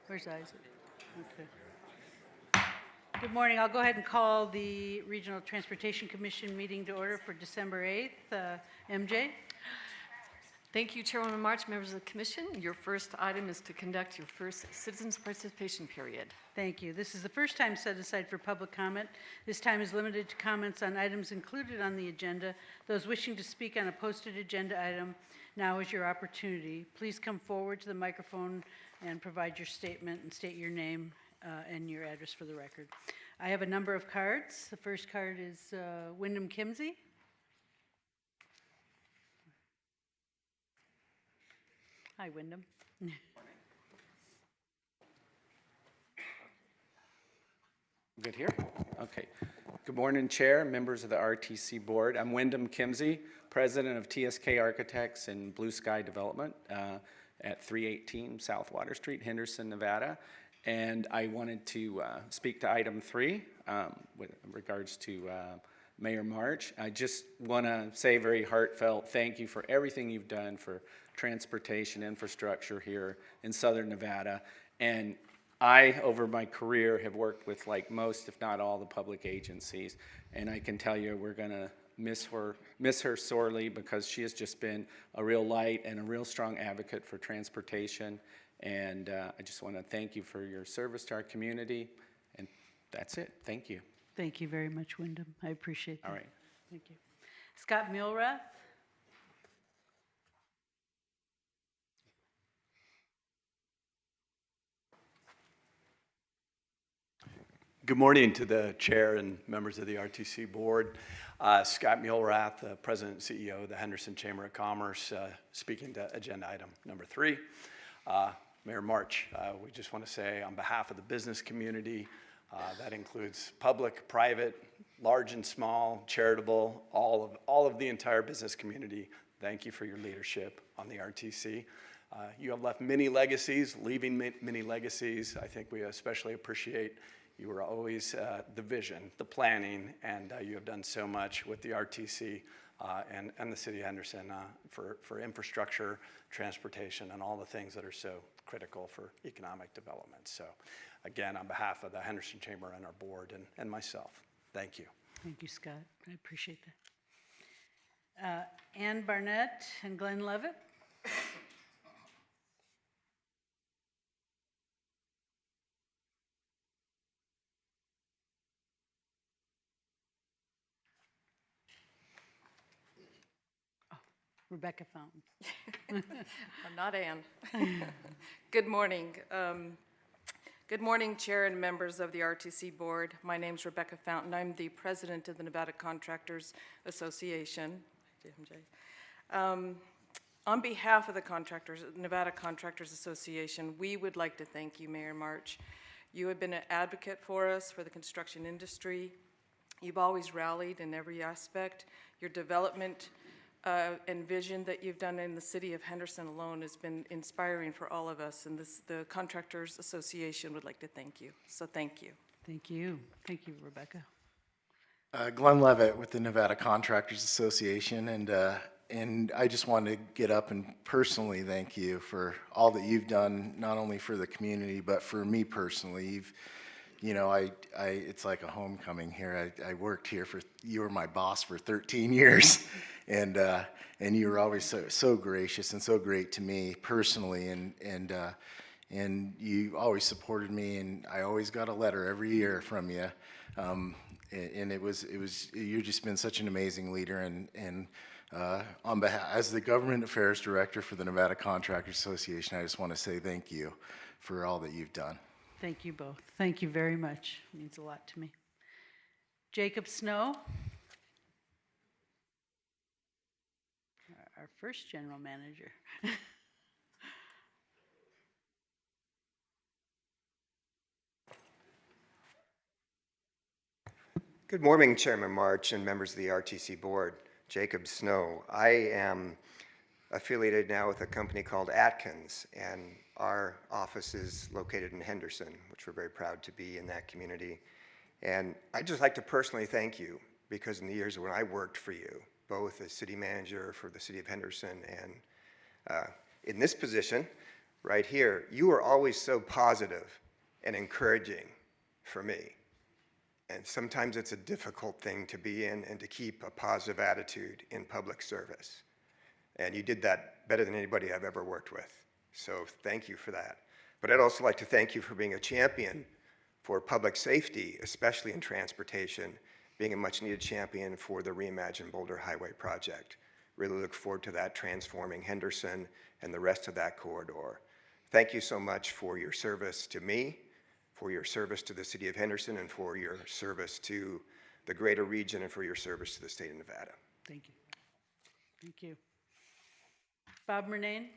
Where's Isaac? Okay. Good morning. I'll go ahead and call the Regional Transportation Commission meeting to order for December 8th. MJ? Thank you, Chairwoman March, members of the Commission. Your first item is to conduct your first citizens participation period. Thank you. This is the first time set aside for public comment. This time is limited to comments on items included on the agenda. Those wishing to speak on a posted agenda item, now is your opportunity. Please come forward to the microphone and provide your statement and state your name and your address for the record. I have a number of cards. The first card is Wyndham Kimsey. Hi, Wyndham. Good here? Okay. Good morning, Chair, members of the RTC Board. I'm Wyndham Kimsey, President of TSK Architects and Blue Sky Development at 318 South Water Street, Henderson, Nevada. And I wanted to speak to item 3 with regards to Mayor March. I just want to say a very heartfelt thank you for everything you've done for transportation infrastructure here in Southern Nevada. And I, over my career, have worked with like most, if not all, the public agencies. And I can tell you we're going to miss her sorely, because she has just been a real light and a real strong advocate for transportation. And I just want to thank you for your service to our community. And that's it. Thank you. Thank you very much, Wyndham. I appreciate that. All right. Thank you. Scott Milrath. Good morning to the chair and members of the RTC board. Scott Mulrath, President and CEO of the Henderson Chamber of Commerce, speaking to agenda item number 3. Mayor March, we just want to say on behalf of the business community, that includes public, private, large and small, charitable, all of the entire business community, thank you for your leadership on the RTC. You have left many legacies, leaving many legacies. I think we especially appreciate you were always the vision, the planning, and you have done so much with the RTC and the city of Henderson for infrastructure, transportation, and all the things that are so critical for economic development. So again, on behalf of the Henderson Chamber and our board and myself, thank you. Thank you, Scott. I appreciate that. Ann Barnett and Glenn Levitt. Rebecca Fountain. I'm not Ann. Good morning. Good morning, Chair and members of the RTC Board. My name's Rebecca Fountain. I'm the President of the Nevada Contractors Association. On behalf of the Nevada Contractors Association, we would like to thank you, Mayor March. You have been an advocate for us, for the construction industry. You've always rallied in every aspect. Your development and vision that you've done in the city of Henderson alone has been inspiring for all of us, and the Contractors Association would like to thank you. So thank you. Thank you. Thank you, Rebecca. Glenn Levitt with the Nevada Contractors Association, and I just wanted to get up and personally thank you for all that you've done, not only for the community, but for me personally. It's like a homecoming here. I worked here you were my boss for 13 years, and you were always so gracious and so great to me personally, and you always supported me, and I always got a letter every year from you, and you've just been such an amazing leader, and on behalf, as the Government Affairs Director for the Nevada Contractors Association, I just want to say thank you for all that you've done. Thank you both. Thank you very much. It means a lot to me. Jacob Snow, our first general manager. Good morning, Chairman March and members of the RTC Board. Jacob Snow. I am affiliated now with a company called Atkins, and our office is located in Henderson, which we're very proud to be in that community. And I'd just like to personally thank you, because in the years when I worked for you, both as city manager for the city of Henderson and in this position right here, you were always so positive and encouraging for me. And sometimes it's a difficult thing to be in and to keep a positive attitude in public service. And you did that better than anybody I've ever worked with. So thank you for that. But I'd also like to thank you for being a champion for public safety, especially in transportation, being a much needed champion for the Reimagine Boulder Highway project. Really look forward to that transforming Henderson and the rest of that corridor. Thank you so much for your service to me, for your service to the city of Henderson, and for your service to the greater region, and for your service to the state of Nevada. Thank you. Thank you. Bob Murnane?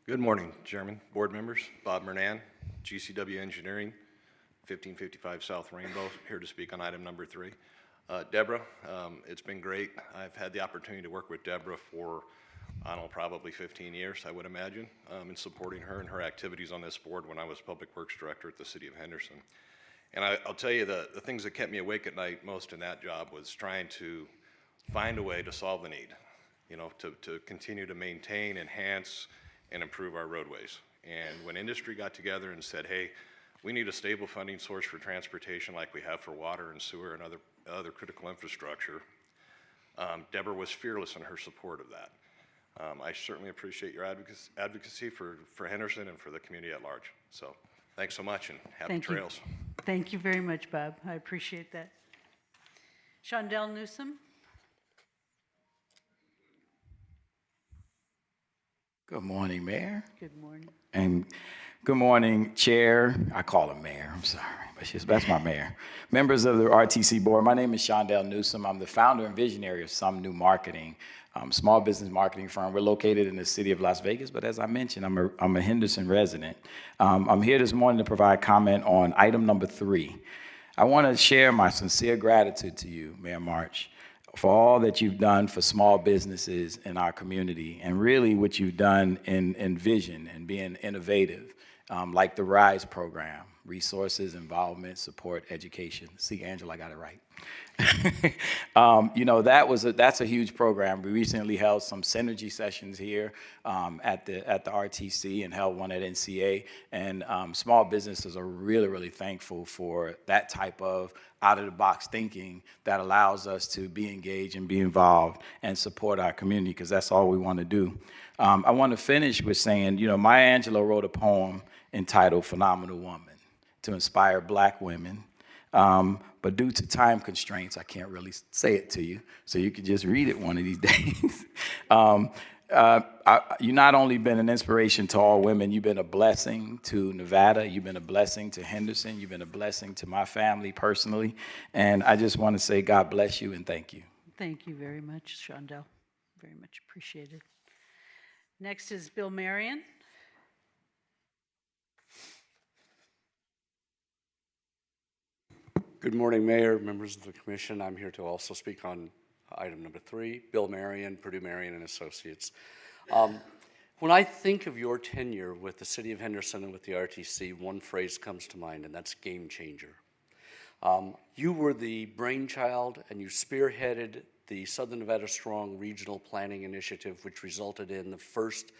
Good morning, Chairman, board members. Bob Murnane, GCW Engineering, 1555 South Rainbow, here to speak on item number 3. Deborah, it's been great. I've had the opportunity to work with Deborah for, I don't know, probably 15 years, I would imagine, in supporting her and her activities on this board when I was Public Works Director at the City of Henderson. And I'll tell you, the things that kept me awake at night most in that job was trying to find a way to solve the need, you know, to continue to maintain, enhance, and improve our roadways. And when industry got together and said, hey, we need a stable funding source for transportation like we have for water and sewer and other critical infrastructure, Deborah was fearless in her support of that. I certainly appreciate your advocacy for Henderson and for the community at large. So thanks so much, and happy Thank you. trails. Thank you very much, Bob. I appreciate that. Shondell Newsom? Good morning, Mayor. Good morning. And good morning, Chair. I call him Mayor, I'm sorry, but that's my Mayor. Members of the RTC Board, my name is Shondell Newsom. I'm the founder and visionary of Some New Marketing, small business marketing firm. We're located in the city of Las Vegas, but as I mentioned, I'm a Henderson resident. I'm here this morning to provide comment on item number 3. I want to share my sincere gratitude to you, Mayor March, for all that you've done for small businesses in our community, and really what you've done in vision and being innovative, like the RISE program, resources, involvement, support, education. See, Angela, I got it right. You know, that's a huge program. We recently held some synergy sessions here at the RTC and held one at NCA, and small businesses are really, really thankful for that type of out-of-the-box thinking that allows us to be engaged and be involved and support our community, because that's all we want to do. I want to finish with saying, you know, Maya Angelou wrote a poem entitled Phenomenal Woman to inspire Black women. But due to time constraints, I can't really say it to you, so you can just read it one of these days. You've not only been an inspiration to all women, you've been a blessing to Nevada, you've been a blessing to Henderson, you've been a blessing to my family personally, and I just want to say God bless you and thank you. Thank you very much, Shondell. Very much appreciated. Next is Bill Marion. Good morning, Mayor, members of the Commission. I'm here to also speak on item number 3, Bill Marion, Purdue Marion and Associates. When I think of your tenure with the City of Henderson and with the RTC, one phrase comes to mind, and that's game changer. You were the brainchild and you spearheaded the Southern Nevada Strong Regional Planning Initiative, which resulted in the first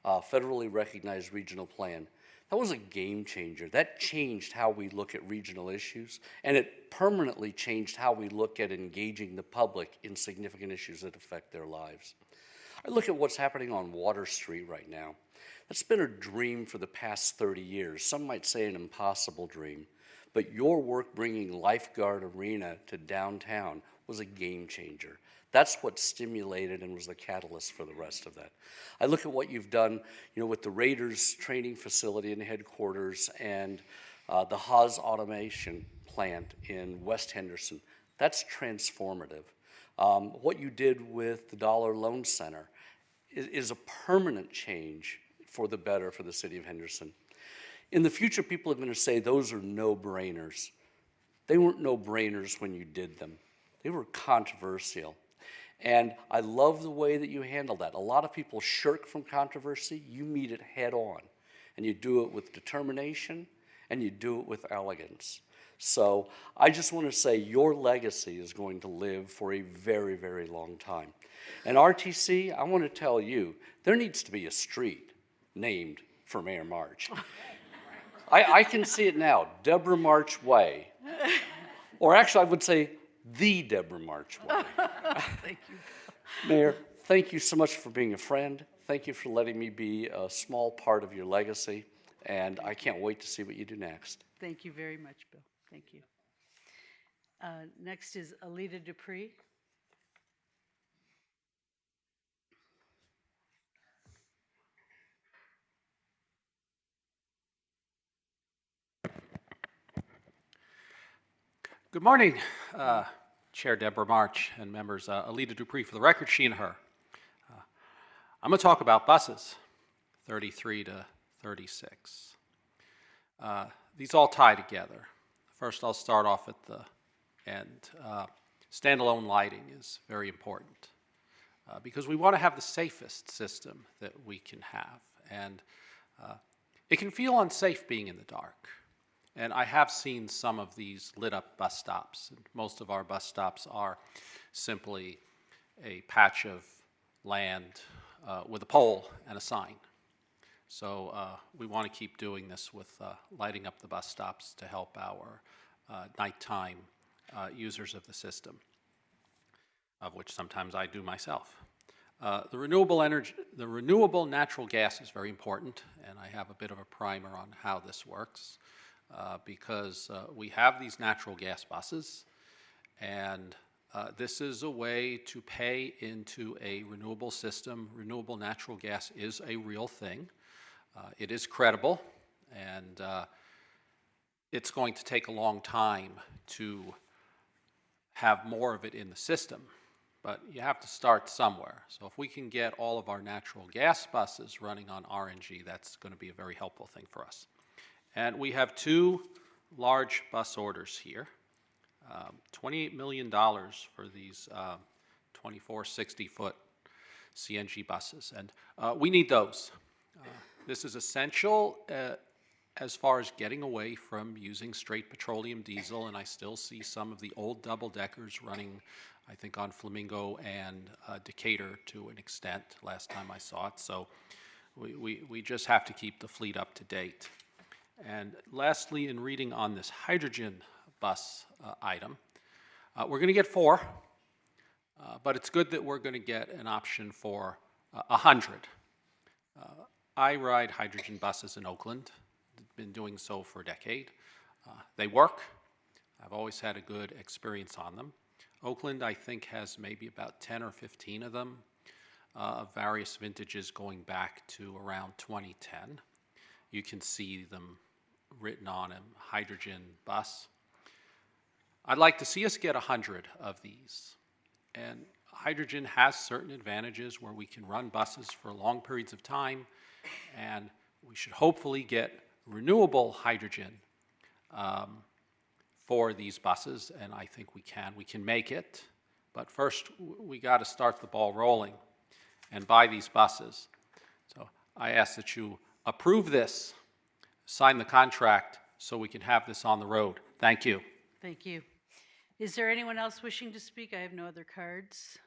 federally recognized regional plan. That was a game changer. That changed how we look at regional issues, and it permanently changed how we look at engaging the public in significant issues that affect their lives. I look at what's happening on Water Street right now. That's been a dream for the past 30 years. Some might say an impossible dream, but your work bringing Lifeguard Arena to downtown was a game changer. That's what stimulated and was the catalyst for the rest of that. I look at what you've done, you know, with the Raiders training facility and headquarters and the Haas automation plant in West Henderson. That's transformative. What you did with the Dollar Loan Center is a permanent change for the better for the city of Henderson. In the future, people are going to say those are no-brainers. They weren't no-brainers when you did them. They were controversial. And I love the way that you handle that. A lot of people shirk from controversy. You meet it head on. and you do it with determination, and you do it with elegance. So I just want to say your legacy is going to live for a very, very long time. And RTC, I want to tell you, there needs to be a street named for Mayor March. I can see it now, Deborah March Way. Or actually, I would say the Deborah March Way. Thank you. Mayor, thank you so much for being a friend. Thank you for letting me be a small part of your legacy. And I can't wait to see what you do next. Thank you very much, Bill. Thank you. Next is Alita Dupree. Good morning, Chair Deborah March and members. Alita Dupree, for the record, she and her. I'm going to talk about buses, 33 to 36. These all tie together. First, I'll start off at the end. Standalone lighting is very important because we want to have the safest system that we can have. And it can feel unsafe being in the dark. And I have seen some of these lit up bus stops. Most of our bus stops are simply a patch of land with a pole and a sign. So we want to keep doing this with lighting up the bus stops to help our nighttime users of the system, of which sometimes I do myself. The renewable natural gas is very important, and I have a bit of a primer on how this works. Because we have these natural gas buses, and this is a way to pay into a renewable system. Renewable natural gas is a real thing. It is credible, and it's going to take a long time to have more of it in the system, but you have to start somewhere. So if we can get all of our natural gas buses running on RNG, that's going to be a very helpful thing for us. And we have two large bus orders here, $28 million for these 24 60-foot CNG buses. And we need those. This is essential as far as getting away from using straight petroleum diesel, and I still see some of the old double-deckers running, I think, on Flamingo and Decatur to an extent, last time I saw it. So we just have to keep the fleet up to date. And lastly, in reading on this hydrogen bus item, we're going to get 4, but it's good that we're going to get an option for 100. I ride hydrogen buses in Oakland. I've been doing so for a decade. They work. I've always had a good experience on them. Oakland, I think, has maybe about 10 or 15 of them, of various vintages going back to around 2010. You can see them written on a hydrogen bus. I'd like to see us get 100 of these. And hydrogen has certain advantages where we can run buses for long periods of time, and we should hopefully get renewable hydrogen for these buses, and I think we can. We can make it, but first we got to start the ball rolling and buy these buses. So I ask that you approve this, sign the contract, so we can have this on the road. Thank you. Thank you. Is there anyone else wishing to speak? I have no other cards.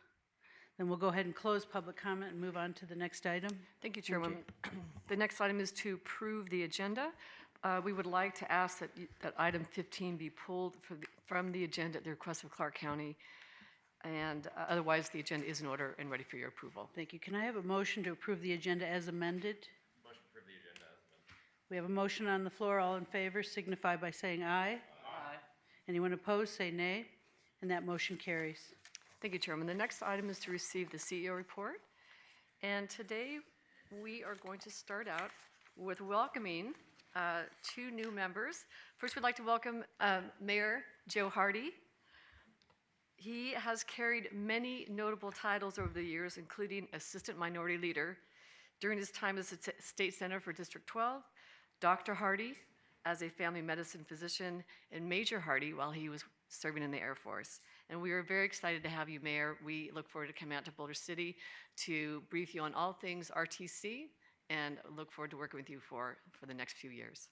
Then we'll go ahead and close public comment and move on to the next item. Thank you, Chairwoman. The next item is to approve the agenda. We would like to ask that item 15 be pulled from the agenda at the request of Clark County, and otherwise the agenda is in order and ready for your approval. Thank you. Can I have a motion to approve the agenda as amended? Motion to approve the agenda as amended. We have a motion on the floor. All in favor signify by saying aye. Aye. Anyone opposed, say nay. And that motion carries. Thank you, Chairman. The next item is to receive the CEO report. And today we are going to start out with welcoming 2 new members. First, we'd like to welcome Mayor Joe Hardy. He has carried many notable titles over the years, including Assistant Minority Leader during his time as a State Senator for District 12, Dr. Hardy as a family medicine physician, and Major Hardy while he was serving in the Air Force. And we are very excited to have you, Mayor. We look forward to coming out to Boulder City to brief you on all things RTC and look forward to working with you for the next few years.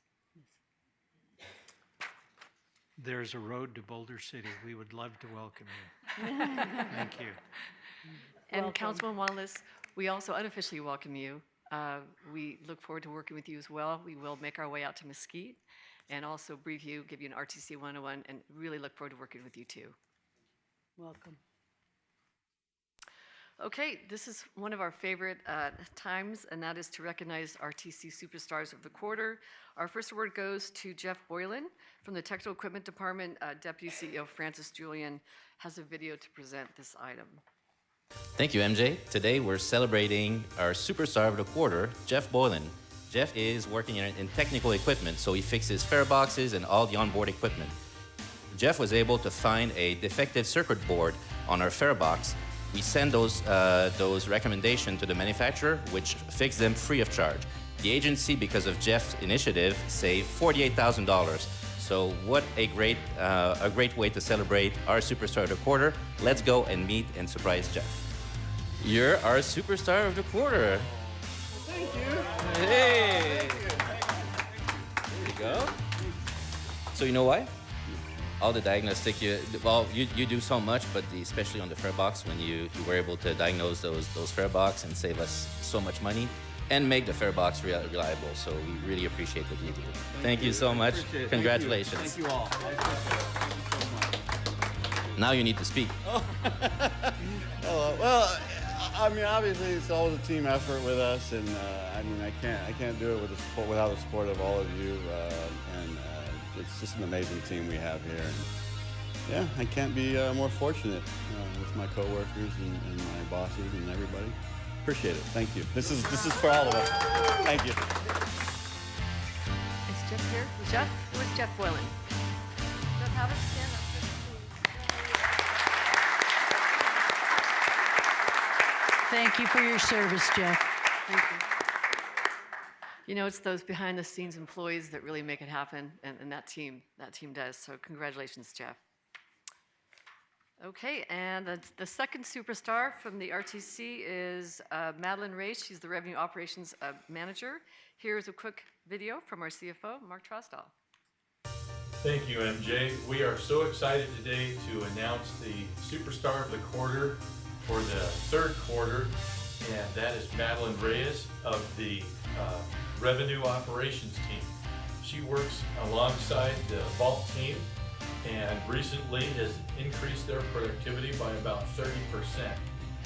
There's a road to Boulder City. We would love to welcome you. Thank you. And Welcome. Councilman Wallace, we also unofficially welcome you. We look forward to working with you as well. We will make our way out to Mesquite and also brief you, give you an RTC 101, and really look forward to working with you too. Welcome. Okay, this is one of our favorite times, and that is to recognize RTC Superstars of the Quarter. Our first award goes to Jeff Boylan from the Technical Equipment Department. Deputy CEO Francis Julian has a video to present this item. Thank you, MJ. Today we're celebrating our Superstar of the Quarter, Jeff Boylan. Jeff is working in technical equipment, so he fixes fare boxes and all the onboard equipment. Jeff was able to find a defective circuit board on our fare box. We send those recommendations to the manufacturer, which fix them free of charge. The agency, because of Jeff's initiative, saved $48,000. So what a great way to celebrate our Superstar of the Quarter. Let's go and meet and surprise Jeff. You're our Superstar of the Quarter. Thank you. Hey! There you go. So you know why? All the diagnostic, you do so much, but especially on the fare box, when you were able to diagnose those fare box and save us so much money and make the fare box reliable. So we really appreciate what you do. Thank you so much. Congratulations. Thank you all. I appreciate it. Thank you so much. Now you need to speak. Well, I mean, obviously it's always a team effort with us, and I mean, I can't do it without the support of all of you, and it's just an amazing team we have here. And yeah, I can't be more fortunate with my coworkers and my bosses and everybody. Appreciate it. Thank you. This is for all of us. Thank you. Is Jeff here? Jeff? Who is Jeff Boylan? Jeff, have us stand up. Thank you for your service, Jeff. Thank you. You know, it's those behind-the-scenes employees that really make it happen, and that team does. So congratulations, Jeff. Okay, and the second superstar from the RTC is Madeline Race. She's the Revenue Operations Manager. Here's a quick video from our CFO, Mark Trostal. Thank you, MJ. We are so excited today to announce the Superstar of the Quarter for the third quarter, and that is Madeline Reyes of the Revenue Operations team. She works alongside the vault team and recently has increased their productivity by about 30%,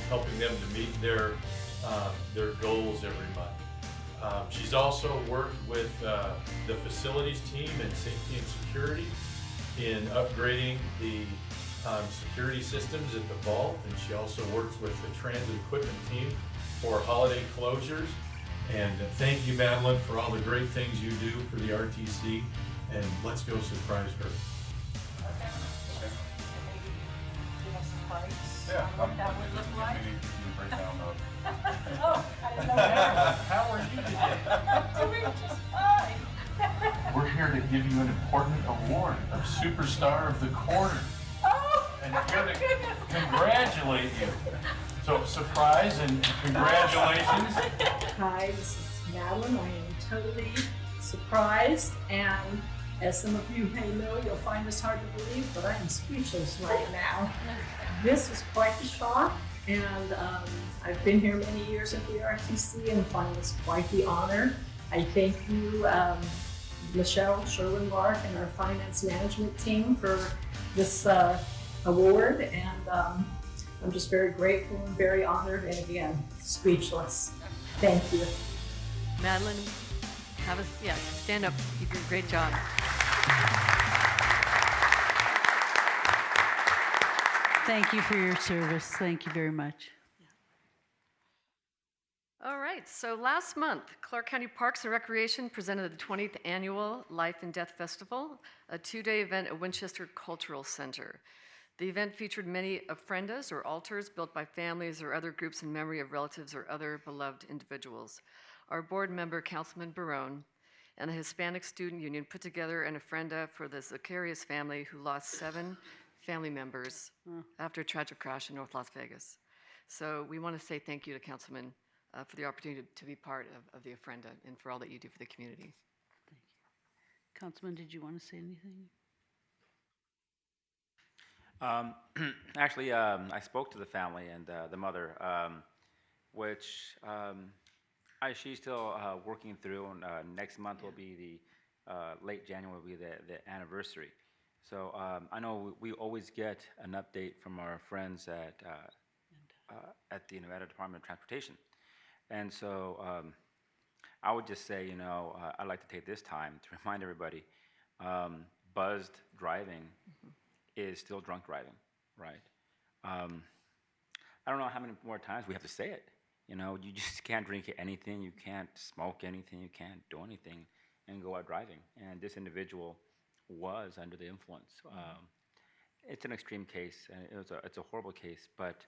helping them to meet their goals every month. She's also worked with the facilities team and safety and security in upgrading the security systems at the vault, and she also works with the transit equipment team for holiday closures. And thank you, Madeline, for all the great things you do for the RTC, and let's go surprise her. Yeah, what that would look like. Oh, I didn't know that. How are you today? I'm doing just fine. We're here to give you an important award of Superstar of the Quarter. Oh, And here to congratulate you. So surprise and congratulations. Hi, this is Madeline. I am totally surprised, and as some of you may know, you'll find this hard to believe, but I am speechless right now. This is quite the shock, and I've been here many years at the RTC and find this quite the honor. I thank you, Michelle Sherwin-Lark and our finance management team for this award, and I'm just very grateful and very honored, and again, speechless. Thank you. Madeline, stand up. You did a great job. Thank you for your service. Thank you very much. All right, so last month, Clark County Parks and Recreation presented the 20th Annual Life and Death Festival, a two-day event at Winchester Cultural Center. The event featured many ofrendas or altars built by families or other groups in memory of relatives or other beloved individuals. Our board member, Councilman Barone, and the Hispanic Student Union put together an ofrenda for the Zacharias family who lost 7 family members after a tragic crash in North Las Vegas. So we want to say thank you to Councilman for the opportunity to be part of the Ofrenda and for all that you do for the community. Councilman, did you want to say anything? Actually, I spoke to the family and the mother, which she's still working through. And next month will be late January will be the anniversary. So I know we always get an update from our friends at the Nevada Department of Transportation. And so I would just say, I'd like to take this time to remind everybody, buzzed driving is still drunk driving, right? I don't know how many more times we have to say it. You just can't drink anything, you can't smoke anything, you can't do anything and go out driving. And this individual was under the influence. It's an extreme case, and it's a horrible case, but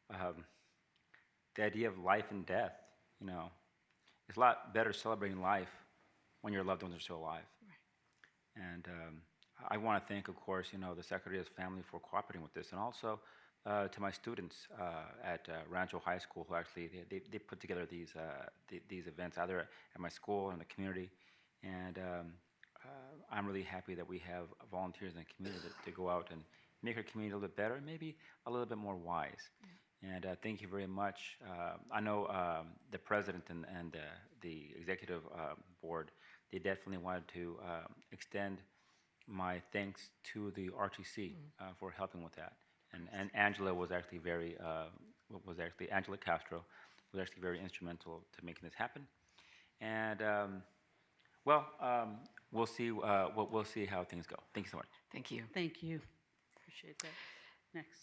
the idea of life and death, it's a lot better celebrating life when your loved ones are still alive. Right. And I want to thank, of course, the Secretary of Family for cooperating with this, and also to my students at Rancho High School, who actually they put together these events either at my school or in the community, and I'm really happy that we have volunteers in the community to go out and make our community a little bit better and maybe a little bit more wise. Yeah. And thank you very much. I know the president and the executive board, they definitely wanted to extend my thanks to the RTC for helping with that. And Angela was actually Angela Castro was actually very instrumental to making this happen. And we'll see how things go. Thank you so much. Thank you. Thank you. Appreciate that. Next.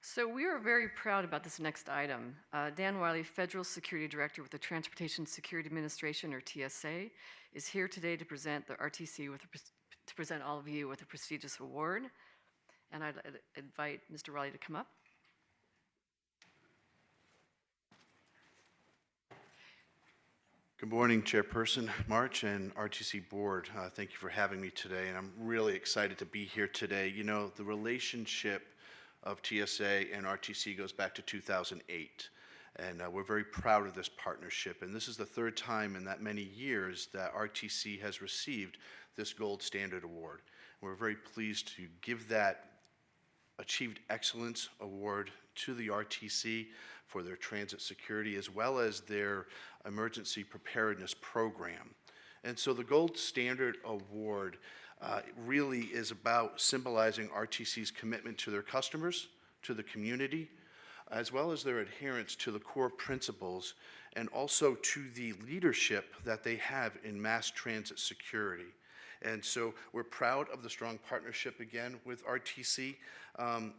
So we are very proud about this next item. Dan Wiley, Federal Security Director with the Transportation Security Administration, or TSA, is here today to present the RTC to present all of you with a prestigious award. And I'd invite Mr. Wiley to come up. Good morning, Chairperson March and RTC Board. Thank you for having me today, and I'm really excited to be here today. The relationship of TSA and RTC goes back to 2008, and we're very proud of this partnership. And this is the third time in that many years that RTC has received this Gold Standard Award. We're very pleased to give that Achieved Excellence Award to the RTC for their transit security as well as their emergency preparedness program. And so the Gold Standard Award really is about symbolizing RTC's commitment to their customers, to the community, as well as their adherence to the core principles and also to the leadership that they have in mass transit security. And so we're proud of the strong partnership again with RTC,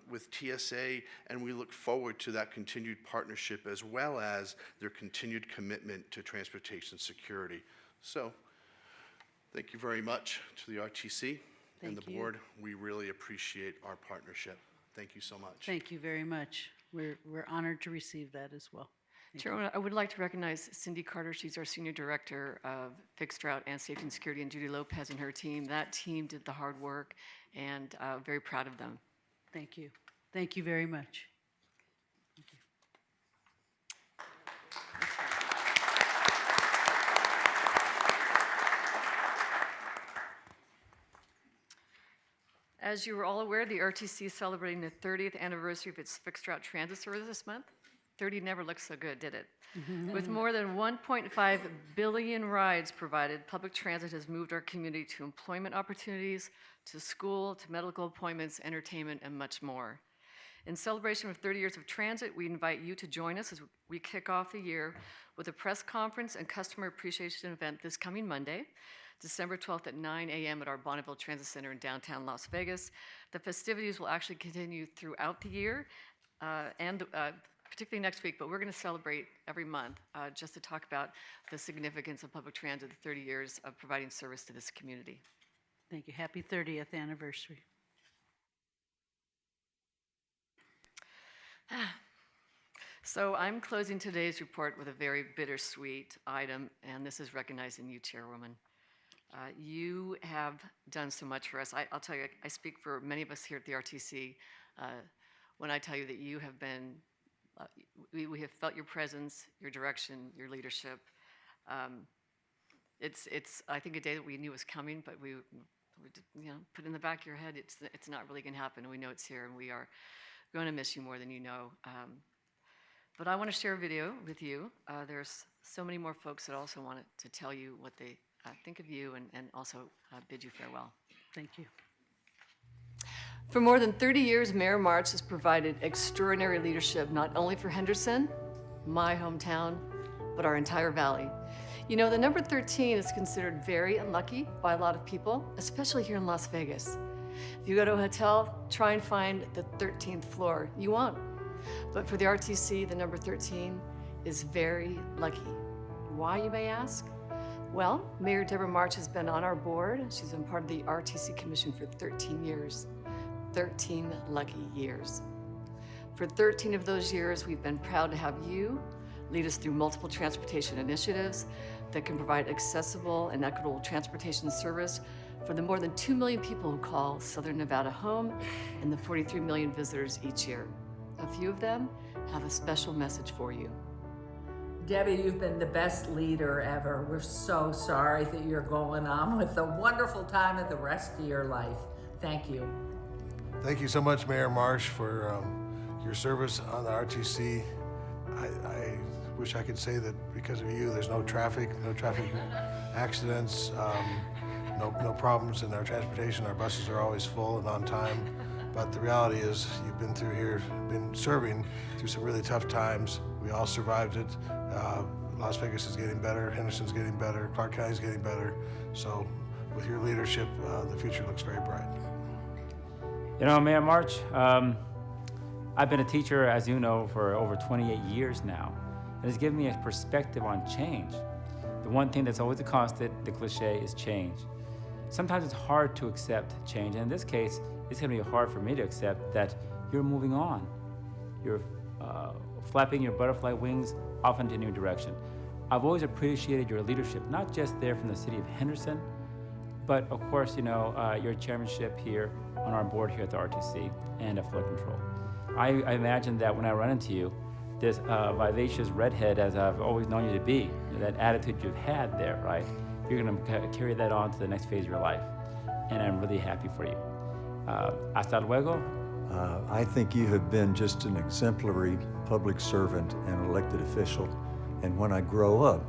with TSA, and we look forward to that continued partnership as well as their continued commitment to transportation security. So thank you very much to the RTC and the board. We really appreciate our partnership. Thank you so much. Thank you very much. We're honored to receive that as well. Chairman, I would like to recognize Cindy Carter. She's our Senior Director of Fixed Route and Safety and Security, and Judy Lopez and her team. That team did the hard work, and very proud of them. Thank you. Thank you very much. Thank you. As you are all aware, the RTC is celebrating the 30th anniversary of its fixed route transit service this month. 30 never looked so good, did it? With more than 1.5 billion rides provided, public transit has moved our community to employment opportunities, to school, to medical appointments, entertainment, and much more. In celebration of 30 years of transit, we invite you to join us as we kick off the year with a press conference and customer appreciation event this coming Monday, December 12th at 9 a.m. at our Bonneville Transit Center in downtown Las Vegas. The festivities will actually continue throughout the year and particularly next week, but we're going to celebrate every month just to talk about the significance of public transit, the 30 years of providing service to this community. Thank you. Happy 30th anniversary. So I'm closing today's report with a very bittersweet item, and this is recognizing you, Chairwoman. You have done so much for us. I'll tell you, I speak for many of us here at the RTC when I tell you that you have been We have felt your presence, your direction, your leadership. It's I think a day that we knew was coming, but we put in the back of your head, it's not really going to happen. We know it's here, and we are going to miss you more than you know. But I want to share a video with you. There's so many more folks that also wanted to tell you what they think of you and also bid you farewell. Thank you. For more than 30 years, Mayor March has provided extraordinary leadership, not only for Henderson, my hometown, but our entire valley. You know, the number 13 is considered very unlucky by a lot of people, especially here in Las Vegas. If you go to a hotel, try and find the 13th floor. You won't. But for the RTC, the number 13 is very lucky. Why, you may ask? Well, Mayor Deborah March has been on our board. She's been part of the RTC Commission for 13 years. 13 lucky years. For 13 of those years, we've been proud to have you lead us through multiple transportation initiatives that can provide accessible and equitable transportation service for the more than 2 million people who call Southern Nevada home and the 43 million visitors each year. A few of them have a special message for you. Debbie, you've been the best leader ever. We're so sorry that you're going on with a wonderful time of the rest of your life. Thank you. Thank you so much, Mayor Marsh, for your service on the RTC. I wish I could say that because of you, there's no traffic accidents, no problems in our transportation. Our buses are always full and on time. But the reality is, you've been through here, been serving through some really tough times. We all survived it. Las Vegas is getting better, Henderson's getting better, Clark County's getting better. So with your leadership, the future looks very bright. You know, Mayor March, I've been a teacher, as you know, for over 28 years now. And it's given me a perspective on change. The one thing that's always a constant, the cliche, is change. Sometimes it's hard to accept change, and in this case, it's gonna be hard for me to accept that you're moving on. You're flapping your butterfly wings off into a new direction. I've always appreciated your leadership, not just there from the city of Henderson, but of course, you know, your chairmanship here on our board here at the RTC and at Flood Control. I imagine that when I run into you, this vivacious redhead, as I've always known you to be, that attitude you've had there, right? You're gonna carry that on to the next phase of your life. And I'm really happy for you. Hasta luego. I think you have been just an exemplary public servant and elected official. And when I grow up,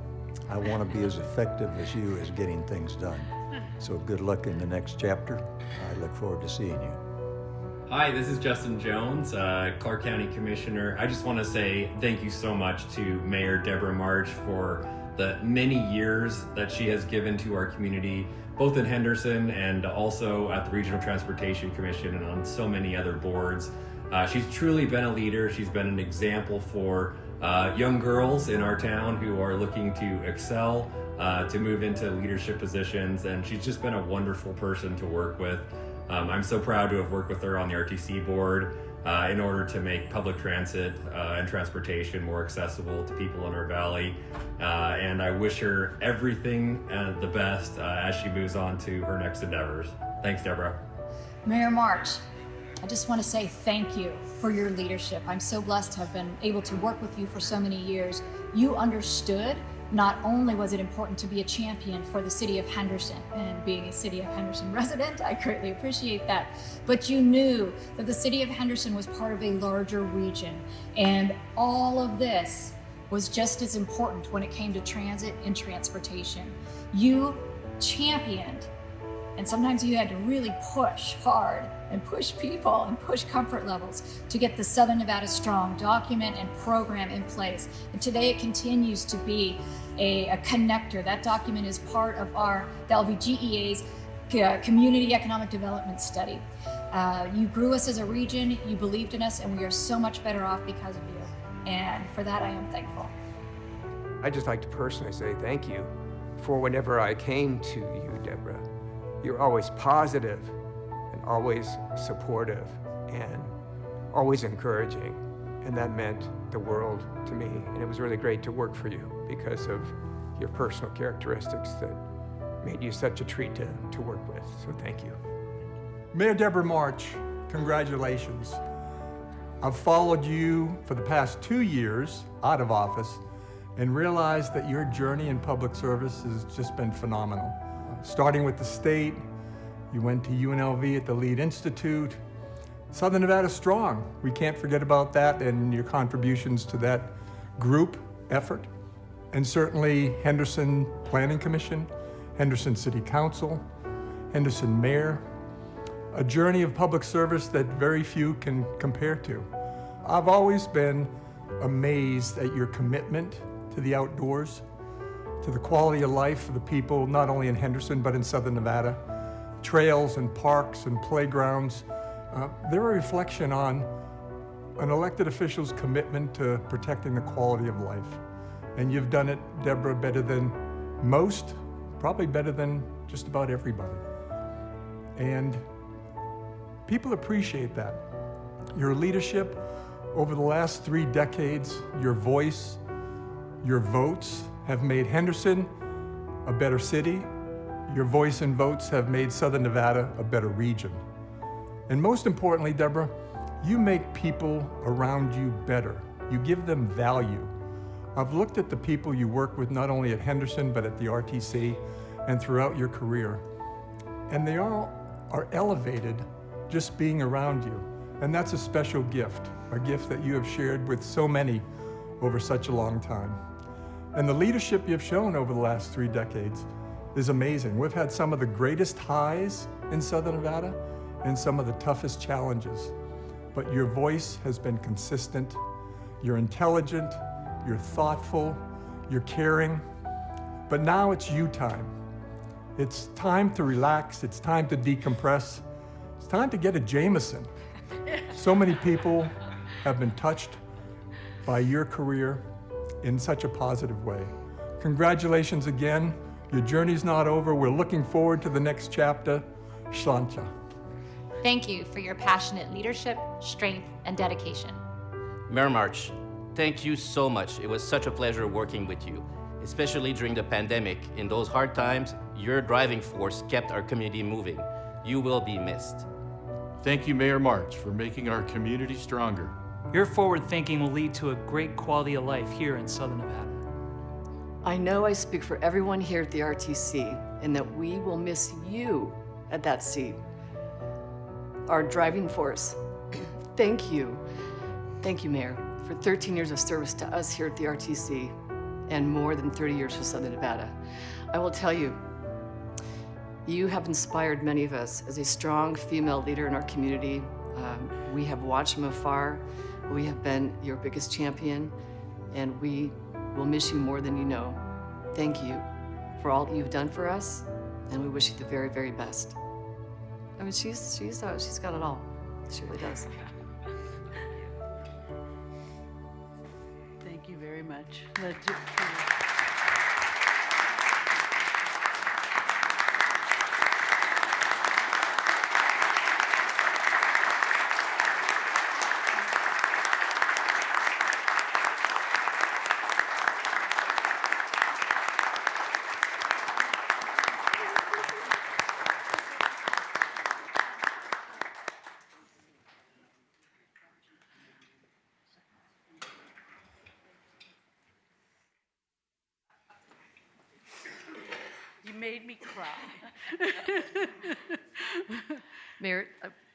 I want to be as effective as you as getting things done. So good luck in the next chapter. I look forward to seeing you. Hi, this is Justin Jones, Clark County Commissioner. I just want to say thank you so much to Mayor Deborah March for the many years that she has given to our community, both in Henderson and also at the Regional Transportation Commission and on so many other boards. She's truly been a leader. She's been an example for young girls in our town who are looking to excel, to move into leadership positions, and she's just been a wonderful person to work with. I'm so proud to have worked with her on the RTC board in order to make public transit and transportation more accessible to people in our valley. And I wish her everything the best as she moves on to her next endeavors. Thanks, Deborah. Mayor March, I just want to say thank you for your leadership. I'm so blessed to have been able to work with you for so many years. You understood not only was it important to be a champion for the city of Henderson, and being a city of Henderson resident, I greatly appreciate that, but you knew that the city of Henderson was part of a larger region, and all of this was just as important when it came to transit and transportation. You championed, and sometimes you had to really push hard and push people and push comfort levels to get the Southern Nevada Strong document and program in place. And today it continues to be a connector. That document is part of the LVGEA's Community Economic Development Study. You grew us as a region, you believed in us, and we are so much better off because of you. And for that, I am thankful. I'd just like to personally say thank you for whenever I came to you, Deborah. You're always positive and always supportive and always encouraging. And that meant the world to me. And it was really great to work for you because of your personal characteristics that made you such a treat to work with. So thank you. Mayor Deborah March, congratulations. I've followed you for the past 2 years out of office and realized that your journey in public service has just been phenomenal. Starting with the state, you went to UNLV at the Lead Institute. Southern Nevada Strong, we can't forget about that and your contributions to that group effort. And certainly Henderson Planning Commission, Henderson City Council, Henderson Mayor, a journey of public service that very few can compare to. I've always been amazed at your commitment to the outdoors, to the quality of life for the people, not only in Henderson, but in Southern Nevada. Trails and parks and playgrounds, they're a reflection on an elected official's commitment to protecting the quality of life. And you've done it, Deborah, better than most, probably better than just about everybody. And people appreciate that. Your leadership over the last 3 decades, your voice, your votes have made Henderson a better city. Your voice and votes have made Southern Nevada a better region. And most importantly, Deborah, you make people around you better. You give them value. I've looked at the people you work with, not only at Henderson, but at the RTC and throughout your career. And they all are elevated just being around you. And that's a special gift, a gift that you have shared with so many over such a long time. And the leadership you've shown over the last 3 decades is amazing. We've had some of the greatest highs in Southern Nevada and some of the toughest challenges. But your voice has been consistent. You're intelligent, you're thoughtful, you're caring. But now it's you time. It's time to relax, it's time to decompress. It's time to get a Jameson. So many people have been touched by your career in such a positive way. Congratulations again. Your journey's not over. We're looking forward to the next chapter. Shlancha. Thank you for your passionate leadership, strength, and dedication. Mayor March, thank you so much. It was such a pleasure working with you, especially during the pandemic. In those hard times, your driving force kept our community moving. You will be missed. Thank you, Mayor March, for making our community stronger. Your forward thinking will lead to a great quality of life here in Southern Nevada. I know I speak for everyone here at the RTC and that we will miss you at that seat. Our driving force. Thank you. Thank you, Mayor, for 13 years of service to us here at the RTC and more than 30 years for Southern Nevada. I will tell you, you have inspired many of us as a strong female leader in our community. We have watched from afar. We have been your biggest champion, and we will miss you more than you know. Thank you for all that you've done for us, and we wish you the very, very best. I mean, she's got it all. She really does. Thank you very much. You made me cry. Mayor,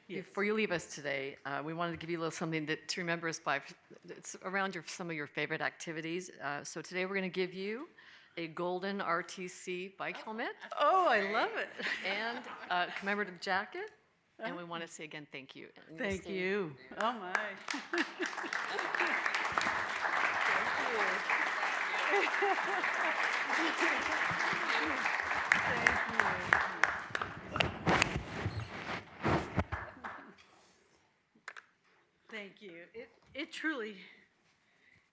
before you leave us today, we wanted to give you a little something to remember us by. It's around some of your favorite activities. So today we're going to give you a golden RTC bike helmet. Oh, I love it. And a commemorative jacket. And we want to say again, thank you. And you'll Thank stay. you. Oh, my. Thank Thank you. It truly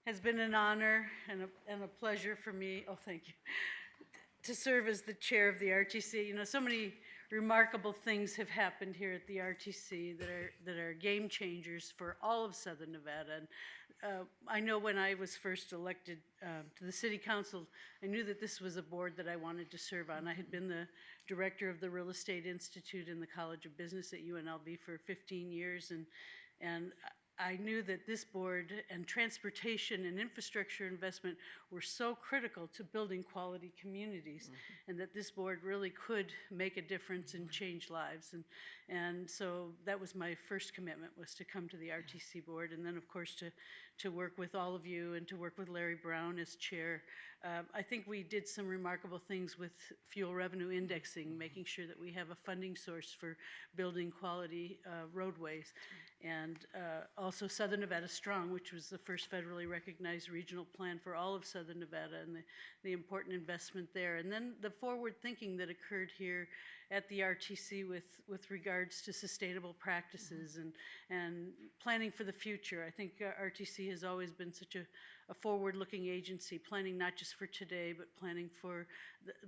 has been an honor and a pleasure for me, oh, thank you, to serve as the chair of the RTC. You know, so many remarkable things have happened here at the RTC that are game changers for all of Southern Nevada. And I know when I was first elected to the City Council, I knew that this was a board that I wanted to serve on. I had been the director of the Real Estate Institute in the College of Business at UNLV for 15 years, and I knew that this board and transportation and infrastructure investment were so critical to building quality communities, and that this board really could make a difference and change lives. And so that was my first commitment, was to come to the RTC board, and then of course to work with all of you and to work with Larry Brown as chair. I think we did some remarkable things with fuel revenue indexing, making sure that we have a funding source for building quality roadways. And also Southern Nevada Strong, which was the first federally recognized regional plan for all of Southern Nevada, and the important investment there. And then the forward thinking that occurred here at the RTC with regards to sustainable practices and planning for the future. I think RTC has always been such a forward-looking agency, planning not just for today, but planning for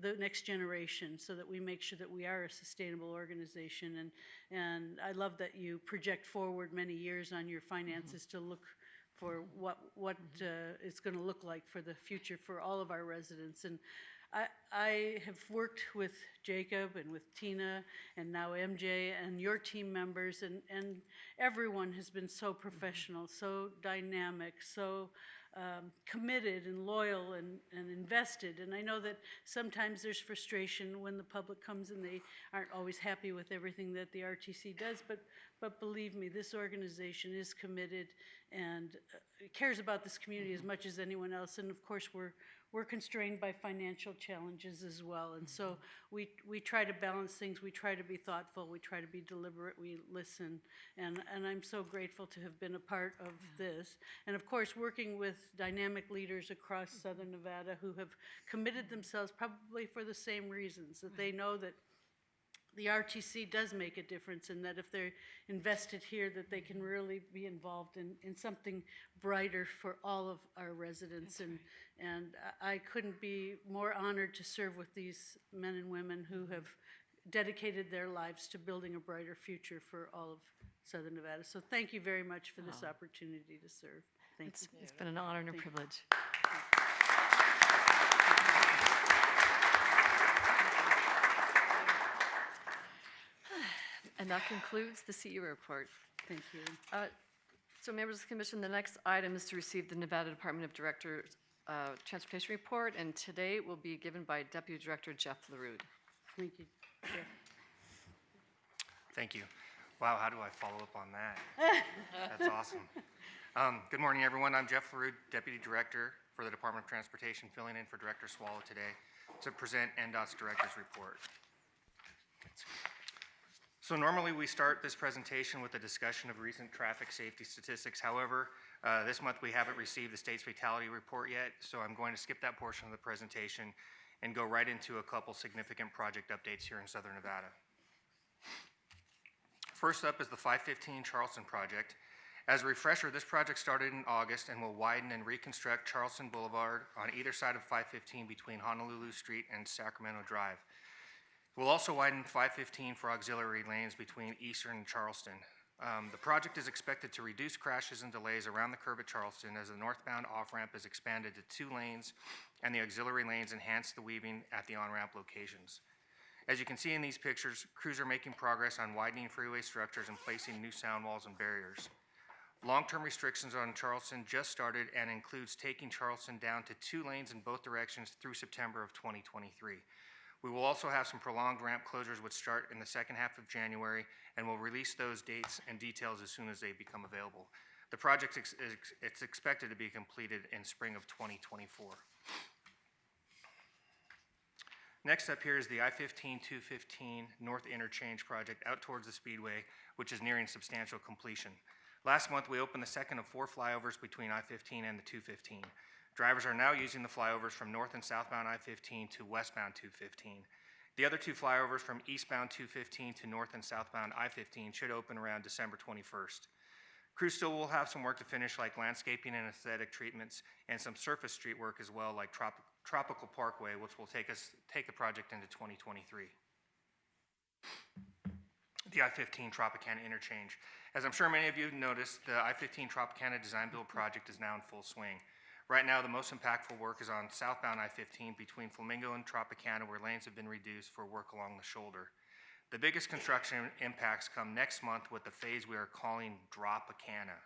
the next generation, so that we make sure that we are a sustainable organization. And I love that you project forward many years on your finances to look for what it's going to look like for the future for all of our residents. And I have worked with Jacob and with Tina and now MJ and your team members, and everyone has been so professional, so dynamic, so committed and loyal and invested. And I know that sometimes there's frustration when the public comes and they aren't always happy with everything that the RTC does, but believe me, this organization is committed and cares about this community as much as anyone else. And of course, we're constrained by financial challenges as well. And so we try to balance things. We try to be thoughtful. We try to be deliberate. We listen. And I'm so grateful to have been a part of this. And of course, working with dynamic leaders across Southern Nevada who have committed themselves probably for the same reasons, that they know that the RTC does make a difference, and that if they're invested here, that they can really be involved in something brighter for all of our residents. And I couldn't be more honored to serve with these men and women who have dedicated their lives to building a brighter future for all of Southern Nevada. So thank you very much for this opportunity to serve. Thank you. It's been an honor and a privilege. And that concludes the CEO report. Thank you. So members of the commission, the next item is to receive the Nevada Department of Directors Transportation Report, and today will be given by Deputy Director Jeff LaRue. Thank you, Jeff. Thank you. Wow, how do I follow up on that? That's awesome. Good morning, everyone. I'm Jeff LaRue, Deputy Director for the Department of Transportation, filling in for Director Swallow today to present NDOT's Director's Report. So normally we start this presentation with a discussion of recent traffic safety statistics. However, this month we haven't received the state's fatality report yet, so I'm going to skip that portion of the presentation and go right into a couple significant project updates here in Southern Nevada. First up is the 515 Charleston project. As a refresher, this project started in August and will widen and reconstruct Charleston Boulevard on either side of 515 between Honolulu Street and Sacramento Drive. We'll also widen 515 for auxiliary lanes between Eastern and Charleston. The project is expected to reduce crashes and delays around the curve at Charleston as the northbound off-ramp is expanded to 2 lanes and the auxiliary lanes enhance the weaving at the on-ramp locations. As you can see in these pictures, crews are making progress on widening freeway structures and placing new sound walls and barriers. Long-term restrictions on Charleston just started and includes taking Charleston down to 2 lanes in both directions through September of 2023. We will also have some prolonged ramp closures which start in the second half of January, and we'll release those dates and details as soon as they become available. The project it's expected to be completed in spring of 2024. Next up here is the I-15-215 North Interchange project out towards the Speedway, which is nearing substantial completion. Last month, we opened the second of 4 flyovers between I-15 and the 215. Drivers are now using the flyovers from north and southbound I-15 to westbound 215. The other 2 flyovers from eastbound 215 to north and southbound I-15 should open around December 21st. Crews still will have some work to finish, like landscaping and aesthetic treatments, and some surface street work as well, like Tropical Parkway, which will take the project into 2023. The I-15 Tropicana interchange. As I'm sure many of you have noticed, the I-15 Tropicana design build project is now in full swing. Right now, the most impactful work is on southbound I-15 between Flamingo and Tropicana, where lanes have been reduced for work along the shoulder. The biggest construction impacts come next month with the phase we are calling Dropicana.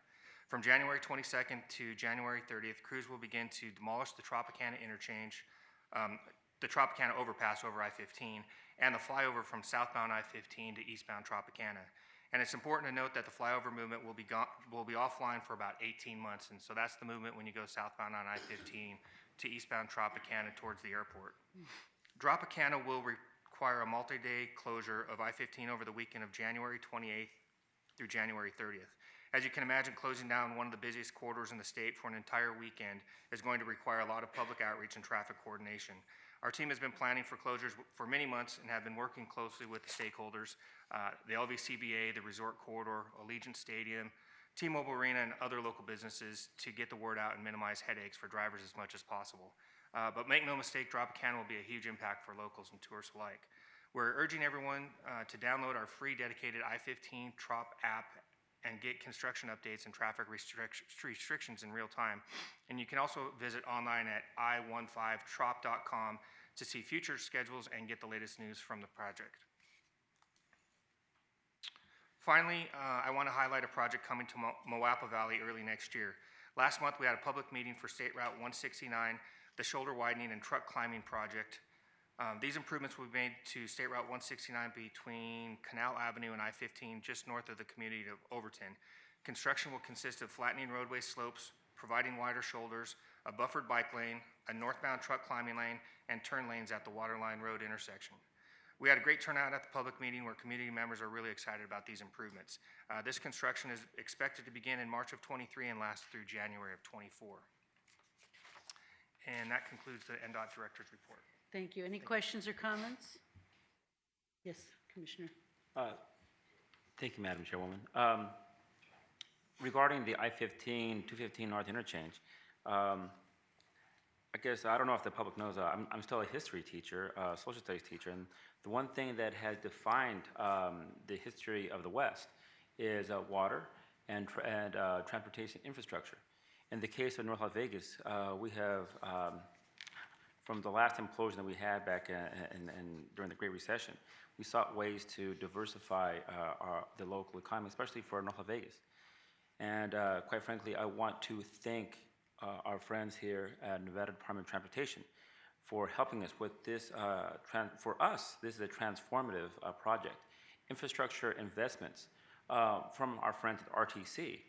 From January 22nd to January 30th, crews will begin to demolish the Tropicana interchange, the Tropicana overpass over I-15, and the flyover from southbound I-15 to eastbound Tropicana. And it's important to note that the flyover movement will be offline for about 18 months, and so that's the movement when you go southbound on I-15 to eastbound Tropicana towards the airport. Tropicana will require a multi-day closure of I-15 over the weekend of January 28th through January 30th. As you can imagine, closing down one of the busiest corridors in the state for an entire weekend is going to require a lot of public outreach and traffic coordination. Our team has been planning for closures for many months and have been working closely with the stakeholders, the LVCBA, the Resort Corridor, Allegiant Stadium, T-Mobile Arena, and other local businesses to get the word out and minimize headaches for drivers as much as possible. But make no mistake, Tropicana will be a huge impact for locals and tourists alike. We're urging everyone to download our free dedicated I-15 Trop app and get construction updates and traffic restrictions in real time. And you can also visit online at i15trop.com to see future schedules and get the latest news from the project. Finally, I want to highlight a project coming to Moapa Valley early next year. Last month, we had a public meeting for State Route 169, the shoulder widening and truck climbing project. These improvements will be made to State Route 169 between Canal Avenue and I-15, just north of the community of Overton. Construction will consist of flattening roadway slopes, providing wider shoulders, a buffered bike lane, a northbound truck climbing lane, and turn lanes at the Waterline Road intersection. We had a great turnout at the public meeting where community members are really excited about these improvements. This construction is expected to begin in March of '23 and last through January of '24. And that concludes the NDOT Director's report. Thank you. Any questions or comments? Yes, Commissioner. Thank you, Madam Chairwoman. Regarding the I-15, 215 North interchange, I guess, I don't know if the public knows, I'm still a history teacher, social studies teacher, and the one thing that has defined the history of the West is water and transportation infrastructure. In the case of North Las Vegas, we have, from the last implosion that we had back during the Great Recession, we sought ways to diversify the local economy, especially for North Las Vegas. And quite frankly, I want to thank our friends here at Nevada Department of Transportation for helping us with this. For us, this is a transformative project. Infrastructure investments from our friends at RTC,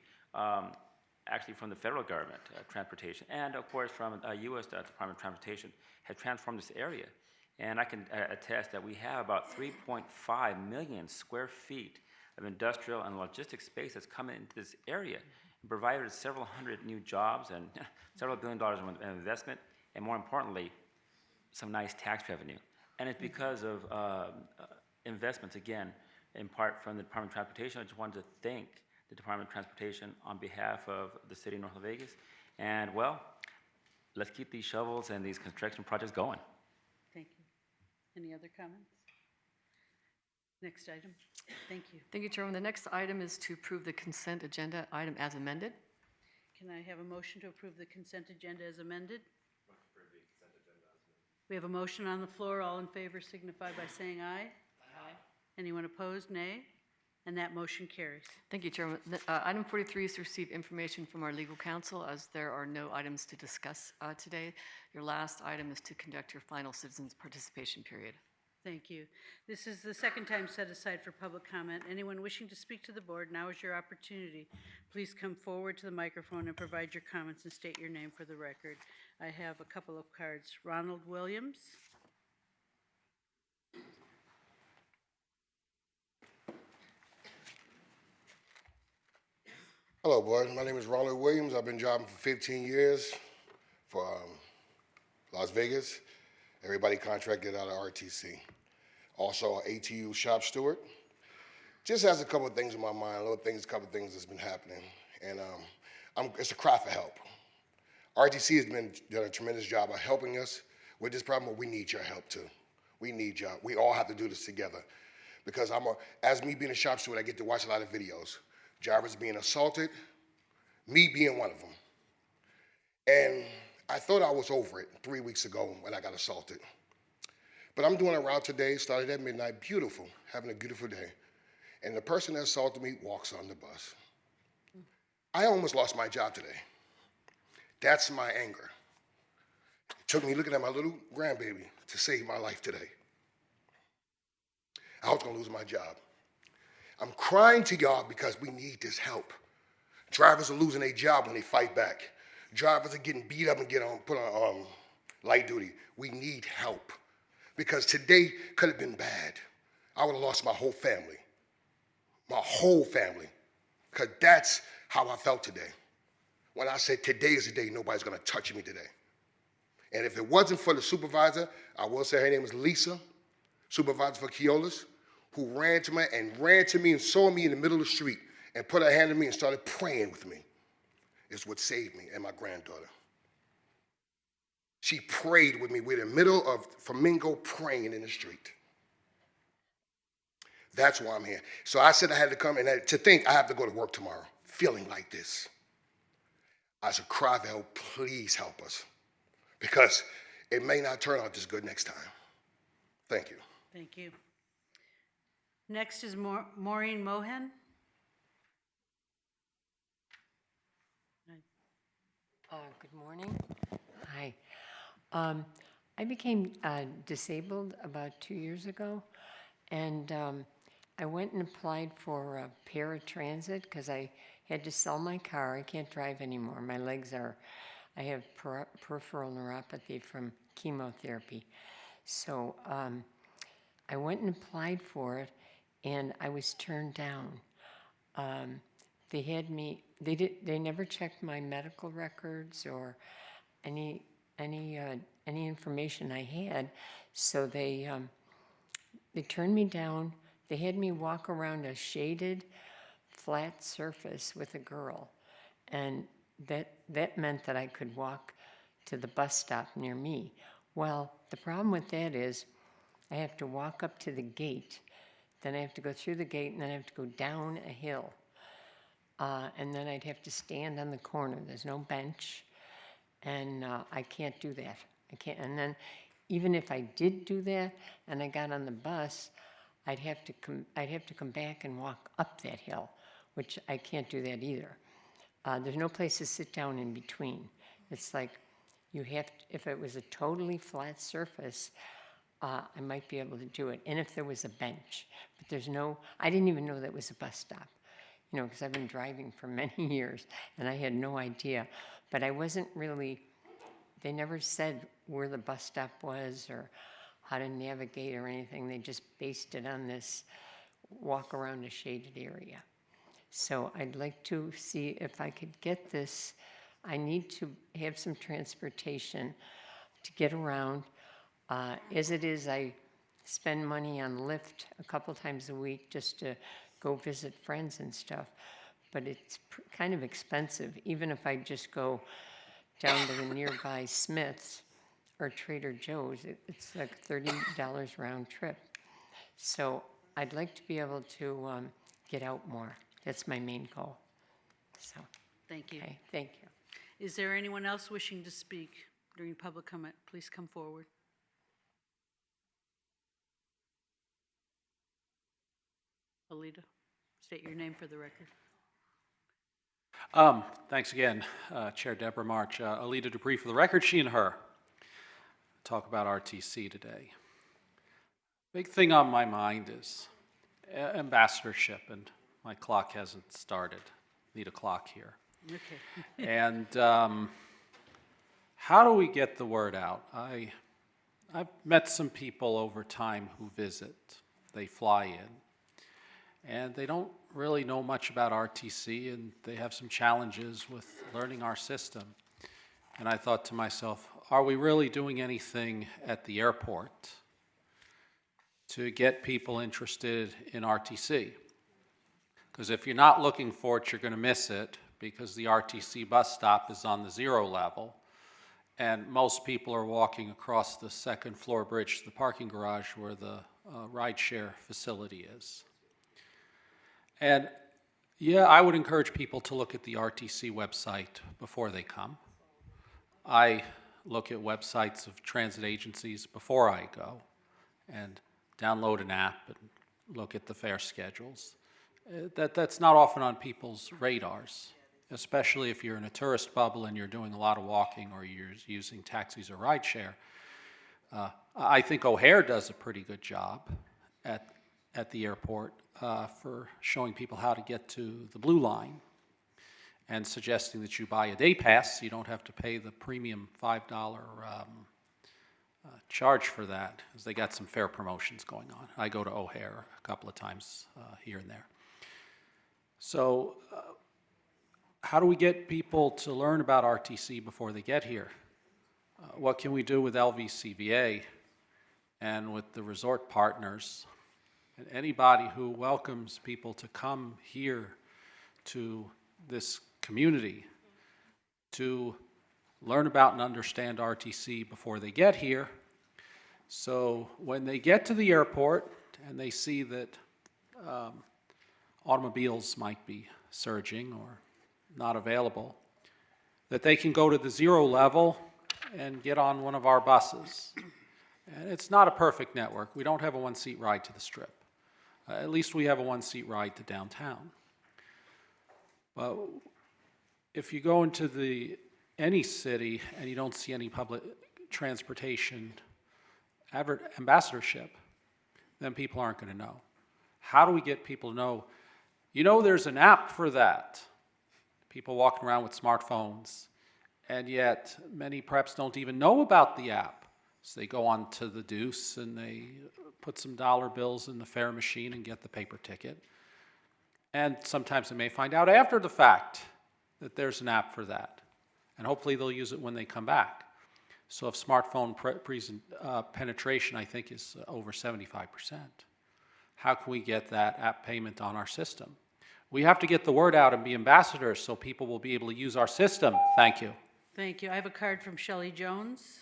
actually from the federal government, transportation, and of course from U.S. Department of Transportation, have transformed this area. And I can attest that we have about 3.5 million square feet of industrial and logistics space that's come into this area and provided several hundred new jobs and several $1 billion in investment, and more importantly, some nice tax revenue. And it's because of investments, again, in part from the Department of Transportation. I just wanted to thank the Department of Transportation on behalf of the city of North Las Vegas. And well, let's keep these shovels and these construction projects going. Thank you. Any other comments? Next item. Thank you. Thank you, Chairman. The next item is to approve the consent agenda item as amended. Can I have a motion to approve the consent agenda as amended? We have a motion on the floor. All in favor signify by saying aye. Aye. Anyone opposed, nay. And that motion carries. Thank you, Chairman. Item 43 is to receive information from our legal counsel, as there are no items to discuss today. Your last item is to conduct your final citizens participation period. Thank you. This is the second time set aside for public comment. Anyone wishing to speak to the board, now is your opportunity. Please come forward to the microphone and provide your comments and state your name for the record. I have a couple of cards. Ronald Williams. Hello, board. My name is Ronald Williams. I've been jobbing for 15 years for Las Vegas. Everybody contracted out of RTC. Also, ATU shop steward. Just has a couple of things in my mind, a couple of things that's been happening. And it's a cry for help. RTC has done a tremendous job of helping us with this problem, but we need your help too. We need y'all. We all have to do this together. Because as me being a shop steward, I get to watch a lot of videos. Drivers being assaulted, me being one of them. And I thought I was over it 3 weeks ago when I got assaulted. But I'm doing a route today, started at midnight, beautiful, having a beautiful day. And the person that assaulted me walks on the bus. I almost lost my job today. That's my anger. It took me looking at my little grandbaby to save my life today. I was gonna lose my job. I'm crying to y'all because we need this help. Drivers are losing their job when they fight back. Drivers are getting beat up and put on light duty. We need help because today could have been bad. I would have lost my whole family. My whole family. Because that's how I felt today. When I said today is the day nobody's gonna touch me today. And if it wasn't for the supervisor, I will say her name was Lisa, supervisor for Keolis, who ran to me and saw me in the middle of the street and put her hand on me and started praying with me. It's what saved me and my granddaughter. She prayed with me. We're in the middle of Flamingo praying in the street. That's why I'm here. So I said I had to come, and to think I have to go to work tomorrow, feeling like this. I said, cry for help, please help us. Because it may not turn out this good next time. Thank you. Thank you. Next is Maureen Mohan. Good morning. Hi. I became disabled about 2 years ago, and I went and applied for paratransit because I had to sell my car. I can't drive anymore. My legs are, I have peripheral neuropathy from chemotherapy. So I went and applied for it, and I was turned down. They had me, they never checked my medical records or any information I had, so they turned me down. They had me walk around a shaded, flat surface with a girl, and that meant that I could walk to the bus stop near me. Well, the problem with that is I have to walk up to the gate, then I have to go through the gate, and then I have to go down a hill. And then I'd have to stand on the corner. There's no bench, and I can't do that. I can't. And then even if I did do that and I got on the bus, I'd have to come back and walk up that hill, which I can't do that either. There's no place to sit down in between. It's like you have to, if it was a totally flat surface, I might be able to do it. And if there was a bench, but there's no, I didn't even know that was a bus stop, you know, because I've been driving for many years and I had no idea. But I wasn't really, they never said where the bus stop was or how to navigate or anything. They just based it on this walk around a shaded area. So I'd like to see if I could get this. I need to have some transportation to get around. As it is, I spend money on Lyft a couple times a week just to go visit friends and stuff. But it's kind of expensive, even if I just go down to the nearby Smith's or Trader Joe's. It's like $30 round trip. So I'd like to be able to get out more. That's my main goal. So, Thank you. okay, thank you. Is there anyone else wishing to speak during public comment? Please come forward. Alita, state your name for the record. Thanks again, Chair Deborah March. Alita Dupree for the record, she and her. Talk about RTC today. Big thing on my mind is ambassadorship, and my clock hasn't started. Need a clock here. Okay. And how do we get the word out? I've met some people over time who visit. They fly in, and they don't really know much about RTC, and they have some challenges with learning our system. And I thought to myself, are we really doing anything at the airport to get people interested in RTC? Because if you're not looking for it, you're going to miss it, because the RTC bus stop is on the 0 level, and most people are walking across the second floor bridge to the parking garage where the rideshare facility is. And yeah, I would encourage people to look at the RTC website before they come. I look at websites of transit agencies before I go and download an app and look at the fare schedules. That's not often on people's radars. especially if you're in a tourist bubble and you're doing a lot of walking or you're using taxis or rideshare. I think O'Hare does a pretty good job at the airport for showing people how to get to the Blue Line and suggesting that you buy a day pass so you don't have to pay the premium $5 charge for that, because they got some fair promotions going on. I go to O'Hare a couple of times here and there. So how do we get people to learn about RTC before they get here? What can we do with LVCVA and with the resort partners and anybody who welcomes people to come here to this community to learn about and understand RTC before they get here? So when they get to the airport and they see that automobiles might be surging or not available, that they can go to the 0 level and get on one of our buses. And it's not a perfect network. We don't have a one-seat ride to the Strip. At least we have a one-seat ride to downtown. But if you go into any city and you don't see any public transportation ambassadorship, then people aren't going to know. How do we get people to know? You know, there's an app for that. People walking around with smartphones, and yet many perhaps don't even know about the app. So they go on to the Deuce and they put some dollar bills in the fare machine and get the paper ticket. And sometimes they may find out after the fact that there's an app for that. And hopefully they'll use it when they come back. So if smartphone penetration, I think, is over 75%, how can we get that app payment on our system? We have to get the word out and be ambassadors so people will be able to use our system. Thank you. Thank you. I have a card from Shelley Jones.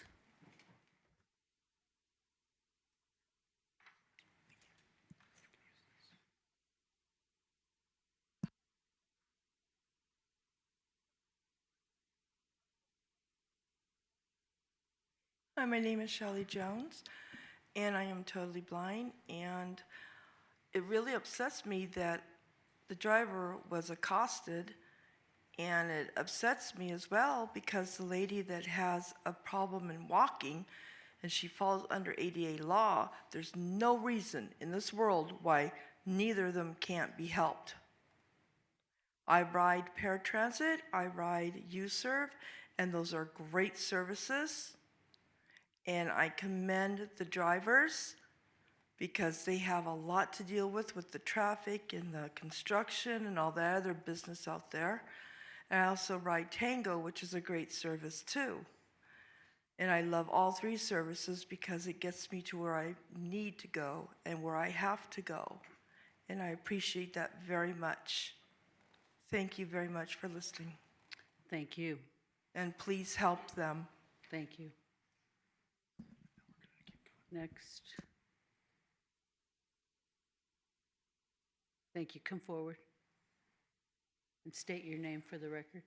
Hi, my name is Shelley Jones, and I am totally blind, and it really upsets me that the driver was accosted, and it upsets me as well because the lady that has a problem in walking and she falls under ADA law, there's no reason in this world why neither of them can't be helped. I ride paratransit, I ride U-Serve, and those are great services. And I commend the drivers because they have a lot to deal with the traffic and the construction and all that other business out there. And I also ride Tango, which is a great service too. And I love all 3 services because it gets me to where I need to go and where I have to go. And I appreciate that very much. Thank you very much for listening. Thank you. And please help them. Thank you. Next. Thank you. Come forward and state your name for the record.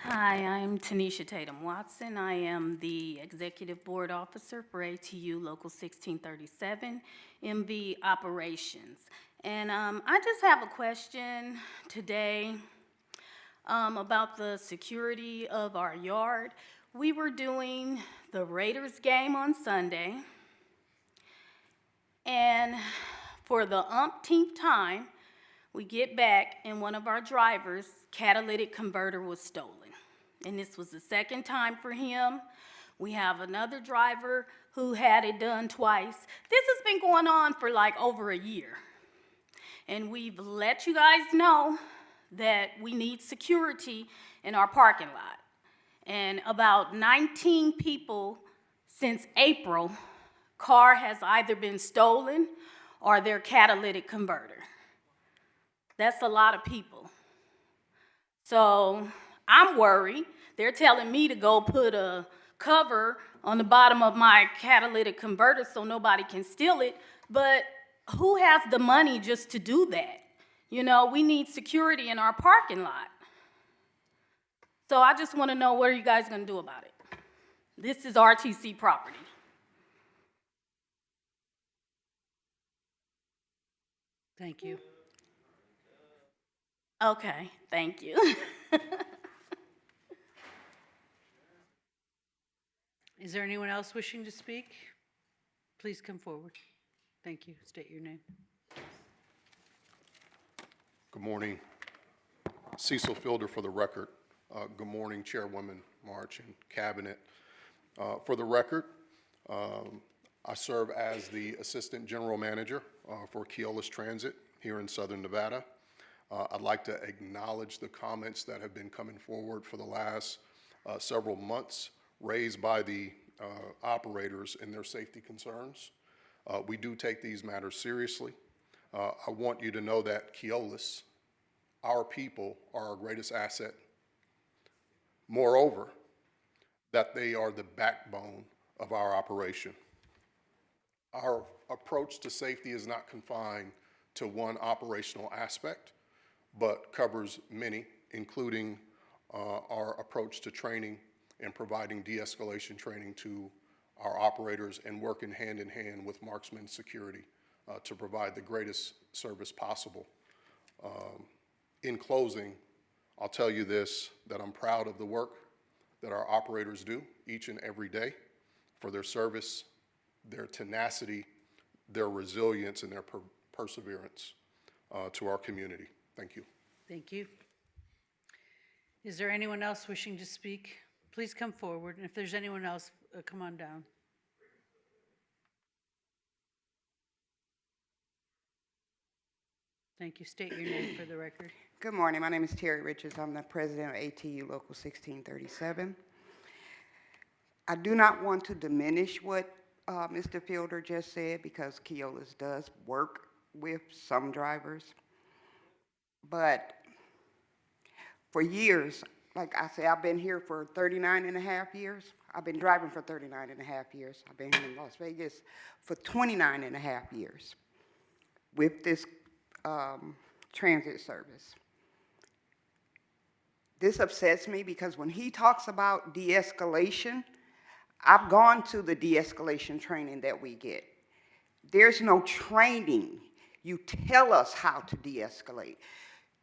Hi, I'm Tanisha Tatum Watson. I am the Executive Board Officer for ATU Local 1637, MV Operations. And I just have a question today about the security of our yard. We were doing the Raiders game on Sunday, and for the umpteenth time, we get back and one of our drivers' catalytic converter was stolen. And this was the second time for him. We have another driver who had it done twice. This has been going on for like over a year. And we've let you guys know that we need security in our parking lot. And about 19 people since April, car has either been stolen or their catalytic converter. That's a lot of people. So I'm worried. They're telling me to go put a cover on the bottom of my catalytic converter so nobody can steal it, but who has the money just to do that? You know, we need security in our parking lot. So I just want to know what are you guys going to do about it? This is RTC property. Thank you. Okay, thank you. Is there anyone else wishing to speak? Please come forward. Thank you. State your name. Good morning. Cecil Fielder for the record. Good morning, Chairwoman March and Cabinet. For the record, I serve as the Assistant General Manager for Keolis Transit here in Southern Nevada. I'd like to acknowledge the comments that have been coming forward for the last several months raised by the operators and their safety concerns. We do take these matters seriously. I want you to know that Keolis, our people, are our greatest asset. Moreover, that they are the backbone of our operation. Our approach to safety is not confined to one operational aspect, but covers many, including our approach to training and providing de-escalation training to our operators and working hand in hand with Marksman Security to provide the greatest service possible. In closing, I'll tell you this, that I'm proud of the work that our operators do each and every day for their service, their tenacity, their resilience, and their perseverance to our community. Thank you. Thank you. Is there anyone else wishing to speak? Please come forward, and if there's anyone else, come on down. Thank you. State your name for the record. Good morning. My name is Terry Richards. I'm the president of ATU Local 1637. I do not want to diminish what Mr. Fielder just said because Keolis does work with some drivers. But for years, like I say, I've been here for 39 and a half years. I've been driving for 39 and a half years. I've been here in Las Vegas for 29 and a half years with this transit service. This upsets me because when he talks about de-escalation, I've gone to the de-escalation training that we get. There's no training. You tell us how to de-escalate.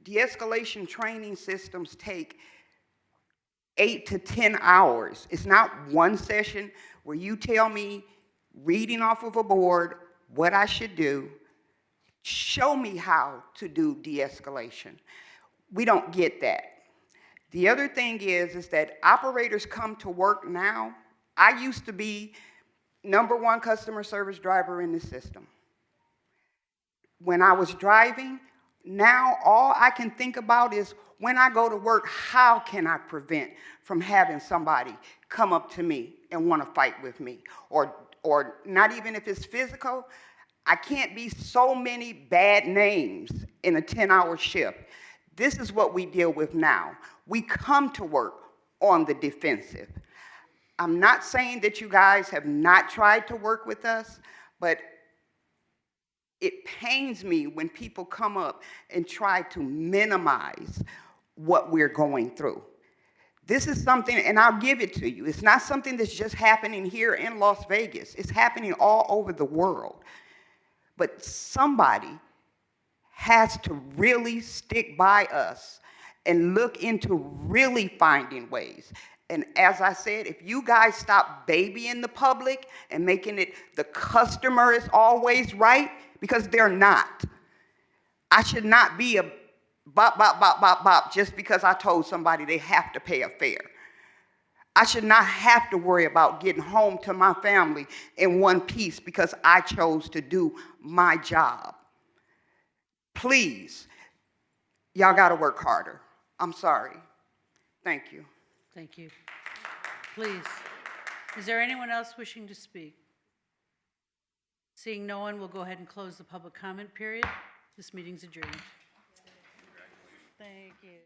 De-escalation training systems take 8 to 10 hours. It's not one session where you tell me, reading off of a board, what I should do. Show me how to do de-escalation. We don't get that. The other thing is that operators come to work now. I used to be #1 customer service driver in the system. When I was driving, now all I can think about is when I go to work, how can I prevent from having somebody come up to me and want to fight with me? Or not even if it's physical, I can't be so many bad names in a 10-hour shift. This is what we deal with now. We come to work on the defensive. I'm not saying that you guys have not tried to work with us, but it pains me when people come up and try to minimize what we're going through. This is something, and I'll give it to you, it's not something that's just happening here in Las Vegas. It's happening all over the world. But somebody has to really stick by us and look into really finding ways. And as I said, if you guys stop babying the public and making it the customer is always right, because they're not. I should not be a bop, bop, bop, bop, bop just because I told somebody they have to pay a fare. I should not have to worry about getting home to my family in one piece because I chose to do my job. Please, y'all gotta work harder. I'm sorry. Thank you. Thank you. Please, is there anyone else wishing to speak? Seeing no one, we'll go ahead and close the public comment period. This meeting's adjourned. Thank you.